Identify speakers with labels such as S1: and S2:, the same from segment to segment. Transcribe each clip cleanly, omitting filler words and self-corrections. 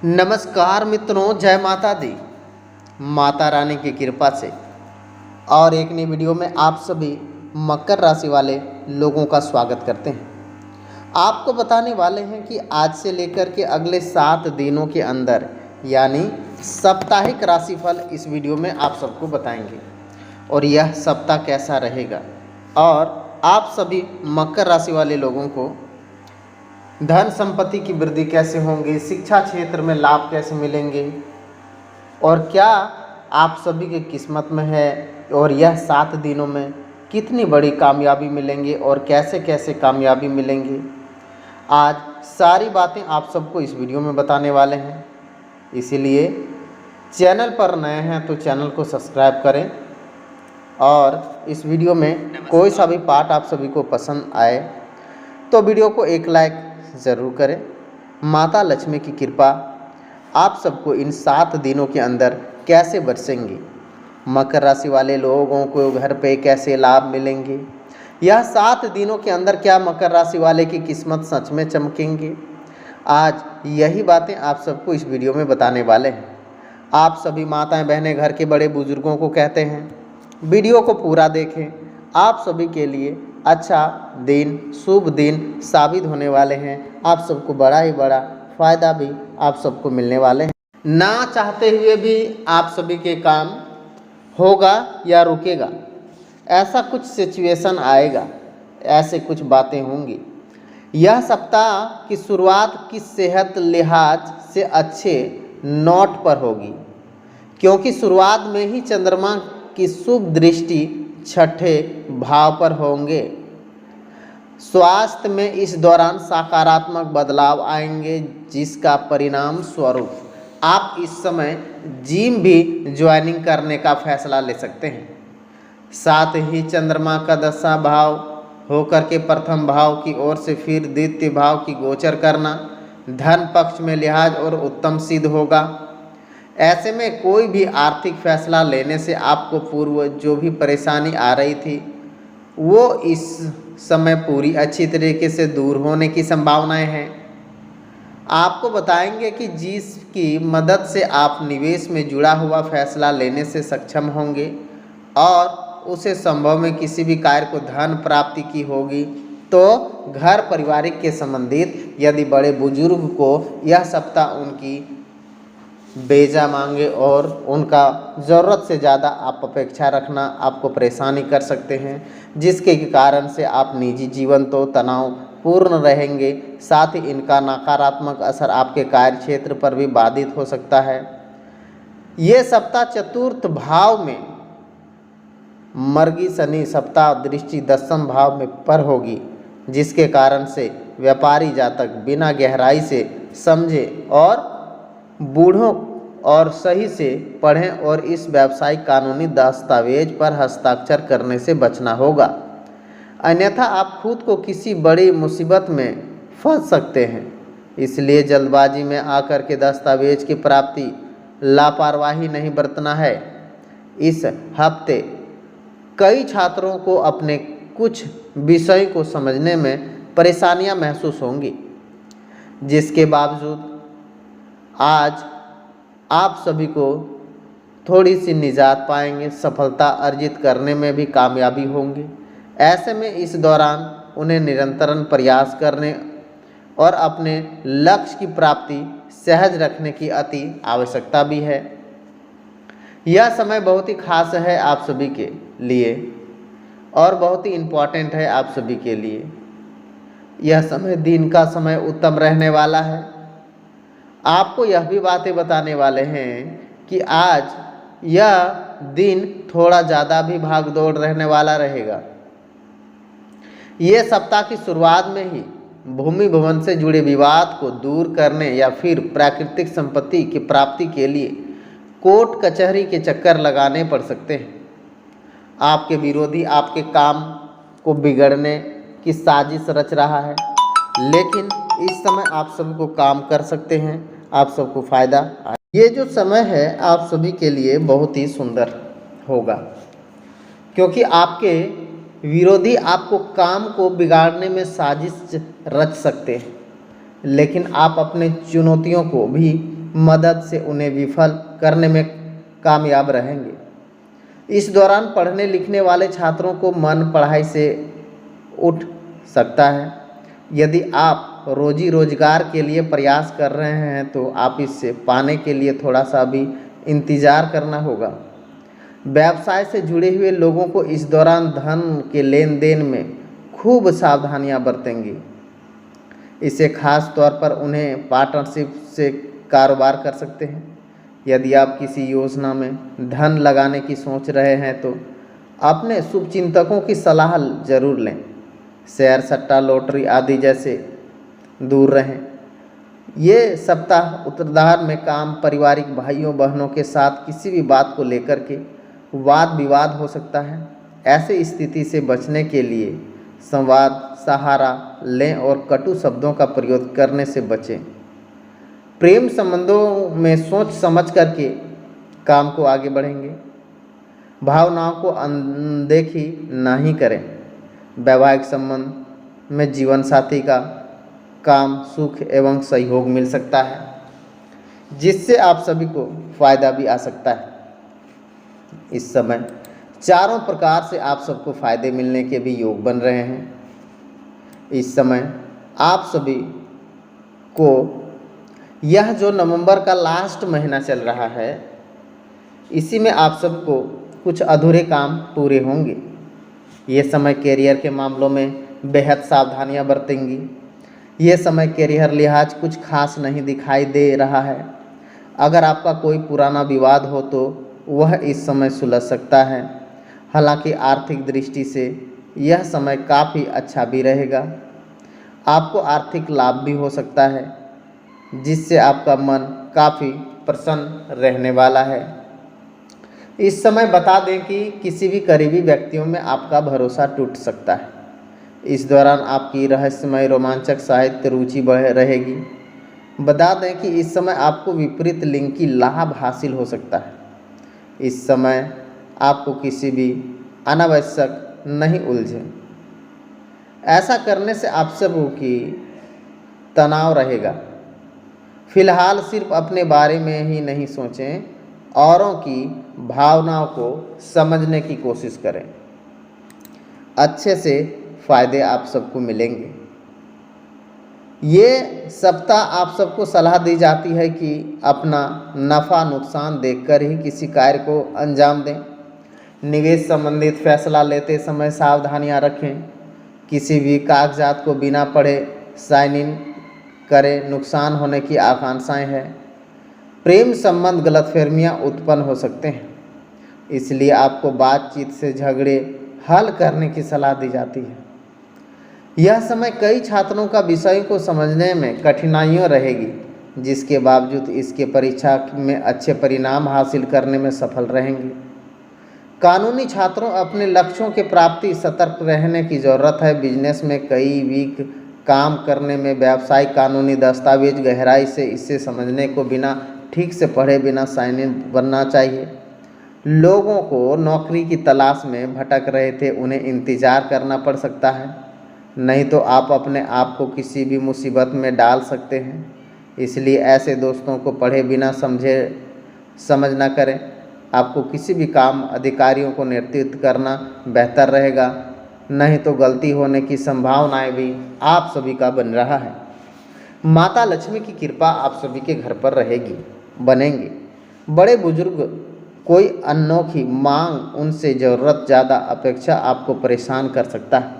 S1: नमस्कार मित्रों, जय माता दी। माता रानी की कृपा से और एक नई वीडियो में आप सभी मकर राशि वाले लोगों का स्वागत करते हैं। आपको बताने वाले हैं कि आज से लेकर के अगले 7 दिनों के अंदर यानी साप्ताहिक राशिफल इस वीडियो में आप सबको बताएंगे और यह सप्ताह कैसा रहेगा और आप सभी मकर राशि वाले लोगों को धन संपत्ति की वृद्धि कैसे होंगी, शिक्षा क्षेत्र में लाभ कैसे मिलेंगे और क्या आप सभी के किस्मत में है और यह 7 दिनों में कितनी बड़ी कामयाबी मिलेंगी और कैसे कैसे कामयाबी मिलेंगी, आज सारी बातें आप सबको इस वीडियो में बताने वाले हैं। इसीलिए चैनल पर नए हैं तो चैनल को सब्सक्राइब करें और इस वीडियो में कोई सा भी पार्ट आप सभी को पसंद आए तो वीडियो को एक लाइक ज़रूर करें। माता लक्ष्मी की कृपा आप सबको इन 7 दिनों के अंदर कैसे बरसेंगी, मकर राशि वाले लोगों को घर पे कैसे लाभ मिलेंगे, यह 7 दिनों के अंदर क्या मकर राशि वाले की किस्मत सच में चमकेंगे, आज यही बातें आप सबको इस वीडियो में बताने वाले हैं। आप सभी माताएं बहनें घर के बड़े बुजुर्गों को कहते हैं वीडियो को पूरा देखें, आप सभी के लिए अच्छा दिन, शुभ दिन साबित होने वाले हैं। आप सबको बड़ा ही बड़ा फ़ायदा भी आप सबको मिलने वाले हैं। ना चाहते हुए भी आप सभी के काम होगा या रुकेगा, ऐसा कुछ सिचुएशन आएगा, ऐसे कुछ बातें होंगी। यह सप्ताह की शुरुआत की सेहत लिहाज से अच्छे नोट पर होगी क्योंकि शुरुआत में ही चंद्रमा की शुभ दृष्टि छठे भाव पर होंगे। स्वास्थ्य में इस दौरान सकारात्मक बदलाव आएंगे जिसका परिणाम स्वरूप आप इस समय जिम भी ज्वाइनिंग करने का फैसला ले सकते हैं। साथ ही चंद्रमा का 10वां भाव होकर के प्रथम भाव की ओर से फिर द्वितीय भाव की गोचर करना धन पक्ष में लिहाज और उत्तम सिद्ध होगा। ऐसे में कोई भी आर्थिक फैसला लेने से आपको पूर्व जो भी परेशानी आ रही थी वो इस समय पूरी अच्छी तरीके से दूर होने की संभावनाएं हैं। आपको बताएंगे कि जिसकी मदद से आप निवेश में जुड़ा हुआ फैसला लेने से सक्षम होंगे और उसे संभव में किसी भी कार्य को धन प्राप्ति की होगी तो घर पारिवारिक के संबंधित यदि बड़े बुजुर्ग को यह सप्ताह उनकी बेजा मांगे और उनका ज़रूरत से ज़्यादा आप अपेक्षा रखना आपको परेशानी कर सकते हैं, जिसके कारण से आप निजी जीवन तो तनाव पूर्ण रहेंगे। साथ ही इनका नकारात्मक असर आपके कार्य क्षेत्र पर भी बाधित हो सकता है। ये सप्ताह चतुर्थ भाव में मर्गी शनि सप्ताह दृष्टि 10वें भाव में पर होगी, जिसके कारण से व्यापारी जातक बिना गहराई से समझे और बूढ़ों और सही से पढ़ें और इस व्यावसायिक कानूनी दस्तावेज पर हस्ताक्षर करने से बचना होगा, अन्यथा आप खुद को किसी बड़ी मुसीबत में फंस सकते हैं। इसलिए जल्दबाजी में आकर के दस्तावेज की प्राप्ति लापरवाही नहीं बरतना है। इस हफ्ते कई छात्रों को अपने कुछ विषय को समझने में परेशानियां महसूस होंगी, जिसके बावजूद आज आप सभी को थोड़ी सी निजात पाएंगे, सफलता अर्जित करने में भी कामयाबी होंगे। ऐसे में इस दौरान उन्हें निरंतर प्रयास करने और अपने लक्ष्य की प्राप्ति सहज रखने की अति आवश्यकता भी है। यह समय बहुत ही खास है आप सभी के लिए और बहुत ही इम्पोर्टेंट है आप सभी के लिए। यह समय दिन का समय उत्तम रहने वाला है। आपको यह भी बातें बताने वाले हैं कि आज यह दिन थोड़ा ज़्यादा भी भाग दौड़ रहने वाला रहेगा। ये सप्ताह की शुरुआत में ही भूमि भवन से जुड़े विवाद को दूर करने या फिर प्राकृतिक संपत्ति की प्राप्ति के लिए कोर्ट कचहरी के चक्कर लगाने पड़ सकते हैं। आपके विरोधी आपके काम को बिगड़ने की साजिश रच रहा है, लेकिन इस समय आप सबको काम कर सकते हैं, आप सबको फ़ायदा। ये जो समय है आप सभी के लिए बहुत ही सुंदर होगा क्योंकि आपके विरोधी आपको काम को बिगाड़ने में साजिश रच सकते हैं, लेकिन आप अपने चुनौतियों को भी मदद से उन्हें विफल करने में कामयाब रहेंगे। इस दौरान पढ़ने लिखने वाले छात्रों को मन पढ़ाई से उठ सकता है। यदि आप रोजी रोजगार के लिए प्रयास कर रहे हैं तो आप इससे पाने के लिए थोड़ा सा भी इंतज़ार करना होगा। व्यवसाय से जुड़े हुए लोगों को इस दौरान धन के लेन देन में खूब सावधानियां बरतेंगी। इससे खास तौर पर उन्हें पार्टनरशिप से कारोबार कर सकते हैं। यदि आप किसी योजना में धन लगाने की सोच रहे हैं तो अपने शुभचिंतकों की सलाह जरूर लें। शेयर सट्टा लॉटरी आदि जैसे दूर रहें। ये सप्ताह उत्तरार्ध में काम, पारिवारिक भाइयों बहनों के साथ किसी भी बात को लेकर के वाद विवाद हो सकता है। ऐसे स्थिति से बचने के लिए संवाद सहारा लें और कटु शब्दों का प्रयोग करने से बचें। प्रेम संबंधों में सोच समझ करके काम को आगे बढ़ेंगे। भावनाओं को अनदेखी नहीं करें। वैवाहिक संबंध में जीवन साथी का काम, सुख एवं सहयोग मिल सकता है, जिससे आप सभी को फायदा भी आ सकता है। इस समय चारों प्रकार से आप सबको फायदे मिलने के भी योग बन रहे हैं। इस समय आप सभी को यह जो नवंबर का लास्ट महीना चल रहा है, इसी में आप सबको कुछ अधूरे काम पूरे होंगे। ये समय कैरियर के मामलों में बेहद सावधानियां बरतेंगी। ये समय कैरियर लिहाज कुछ खास नहीं दिखाई दे रहा है। अगर आपका कोई पुराना विवाद हो तो वह इस समय सुलझ सकता है। हालांकि आर्थिक दृष्टि से यह समय काफ़ी अच्छा भी रहेगा। आपको आर्थिक लाभ भी हो सकता है, जिससे आपका मन काफ़ी प्रसन्न रहने वाला है। इस समय बता दें कि किसी भी करीबी व्यक्तियों में आपका भरोसा टूट सकता है। इस दौरान आपकी रहस्यमय रोमांचक साहित्य रुचि बढ़ रहेगी। बता दें कि इस समय आपको विपरीत लिंग की लाभ हासिल हो सकता है। इस समय आपको किसी भी अनावश्यक नहीं उलझें। ऐसा करने से आप सबों की तनाव रहेगा। फिलहाल सिर्फ अपने बारे में ही नहीं सोचें, औरों की भावनाओं को समझने की कोशिश करें। अच्छे से फायदे आप सबको मिलेंगे। ये सप्ताह आप सबको सलाह दी जाती है कि अपना नफ़ा नुकसान देखकर ही किसी कार्य को अंजाम दें। निवेश संबंधित फैसला लेते समय सावधानियां रखें। किसी भी कागजात को बिना पढ़े साइन इन करें, नुकसान होने की आशंकाएं हैं। प्रेम संबंध गलतफहमियां उत्पन्न हो सकते हैं, इसलिए आपको बातचीत से झगड़े हल करने की सलाह दी जाती है। यह समय कई छात्रों का विषय को समझने में कठिनाइयां रहेगी, जिसके बावजूद इसके परीक्षा में अच्छे परिणाम हासिल करने में सफल रहेंगे। कानूनी छात्रों अपने लक्ष्यों के प्राप्ति सतर्क रहने की ज़रूरत है। बिजनेस में कई वीक काम करने में व्यावसायिक कानूनी दस्तावेज गहराई से इसे समझने को बिना ठीक से पढ़े बिना साइन इन बनना चाहिए। लोगों को नौकरी की तलाश में भटक रहे थे, उन्हें इंतज़ार करना पड़ सकता है, नहीं तो आप अपने आप को किसी भी मुसीबत में डाल सकते हैं। इसलिए ऐसे दोस्तों को पढ़े बिना समझ ना करें। आपको किसी भी काम अधिकारियों को नेतृत्व करना बेहतर रहेगा, नहीं तो गलती होने की संभावनाएं भी आप सभी का बन रहा है। माता लक्ष्मी की कृपा आप सभी के घर पर रहेगी, बनेंगे। बड़े बुजुर्ग कोई अनोखी मांग, उनसे ज़रूरत ज़्यादा अपेक्षा आपको परेशान कर सकता है।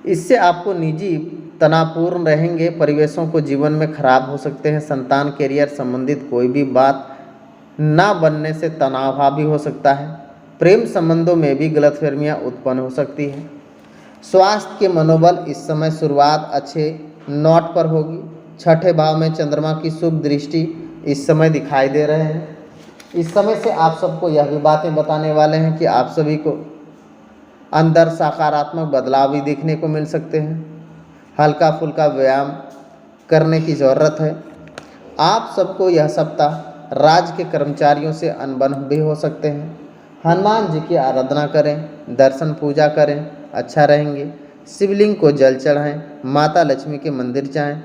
S1: इससे आपको निजी तनावपूर्ण रहेंगे। परिवेशों को जीवन में खराब हो सकते हैं। संतान कैरियर संबंधित कोई भी बात ना बनने से तनाव हावी हो सकता है। प्रेम संबंधों में भी गलतफहमियां उत्पन्न हो सकती है। स्वास्थ्य के मनोबल इस समय शुरुआत अच्छे नोट पर होगी। छठे भाव में चंद्रमा की शुभ दृष्टि इस समय दिखाई दे रहे हैं। इस समय से आप सबको यह भी बातें बताने वाले हैं कि आप सभी को अंदर सकारात्मक बदलाव भी देखने को मिल सकते हैं। हल्का फुल्का व्यायाम करने की ज़रूरत है। आप सबको यह सप्ताह राज्य के कर्मचारियों से अनबन भी हो सकते हैं। हनुमान जी की आराधना करें, दर्शन पूजा करें, अच्छा रहेंगे। शिवलिंग को जल चढ़ाएं, माता लक्ष्मी के मंदिर जाएं।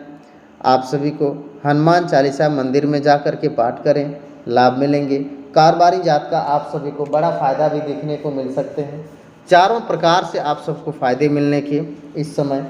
S1: आप सभी को हनुमान चालीसा मंदिर में जा कर के पाठ करें, लाभ मिलेंगे। कारोबारी जात का आप सभी को बड़ा फायदा भी देखने को मिल सकते हैं। चारों प्रकार से आप सबको फायदे मिलने के इस समय